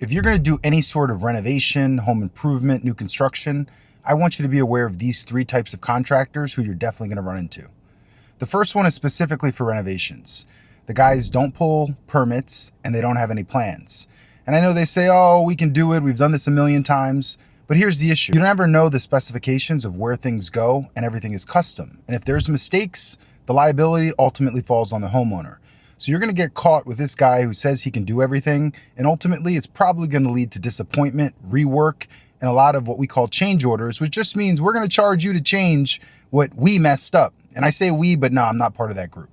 if you're going to do any sort of renovation, home improvement, new construction, I want you to be aware of these three types of contractors who you're definitely going to run into. The first one is specifically for renovations. The guys don't pull permits and they don't have any plans. And I know they say, oh, we can do it. We've done this a million times. But here's the issue. You never know the specifications of where things go, and everything is custom. And if there's mistakes, the liability ultimately falls on the homeowner. So you're going to get caught with this guy who says he can do everything. And ultimately, it's probably going to lead to disappointment, rework, and a lot of what we call change orders, which just means we're going to charge you to change what we messed up. And I say we, but no, I'm not part of that group.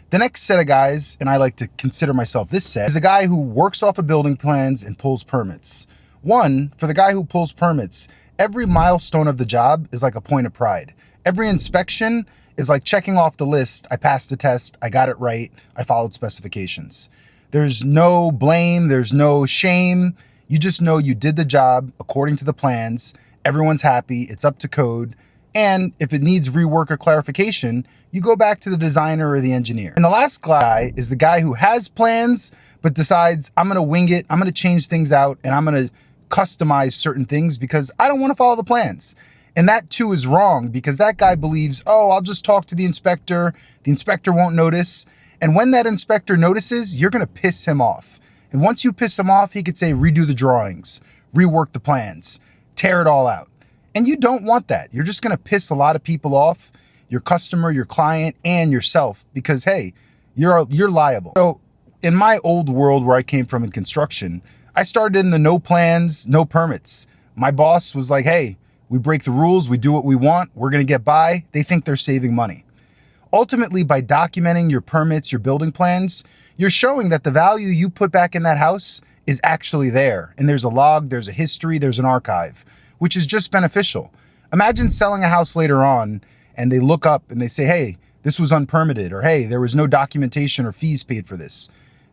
The next set of guys, and I like to consider myself this set, is the guy who works off of building plans and pulls permits. One, for the guy who pulls permits, every milestone of the job is like a point of pride. Every inspection is like checking off the list. I passed the test. I got it right. I followed specifications. There's no blame. There's no shame. You just know you did the job according to the plans. Everyone's happy. It's up to code. And if it needs rework or clarification, you go back to the designer or the engineer. And the last guy is the guy who has plans, but decides, I'm going to wing it. I'm going to change things out and I'm going to customize certain things because I don't want to follow the plans. And that too is wrong, because that guy believes, oh, I'll just talk to the inspector. The inspector won't notice. And when that inspector notices, you're going to piss him off. And once you piss him off, he could say, redo the drawings, rework the plans, tear it all out. And you don't want that. You're just going to piss a lot of people off, your customer, your client, and yourself, because, hey, you're liable. So in my old world where I came from in construction, I started in the no plans, no permits. My boss was like, hey, we break the rules. We do what we want. We're going to get by. They think they're saving money. Ultimately, by documenting your permits, your building plans, you're showing that the value you put back in that house is actually there. And there's a log, there's a history, there's an archive, which is just beneficial. Imagine selling a house later on and they look up and they say, hey, this was unpermitted, or hey, there was no documentation or fees paid for this.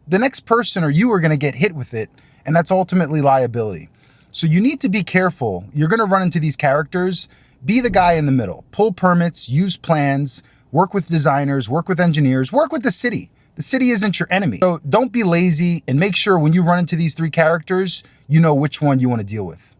The next person or you are going to get hit with it, and that's ultimately liability. So you need to be careful. You're going to run into these characters. Be the guy in the middle. Pull permits, use plans, work with designers, work with engineers, work with the city. The city isn't your enemy. So don't be lazy, and make sure when you run into these three characters, you know which one you want to deal with.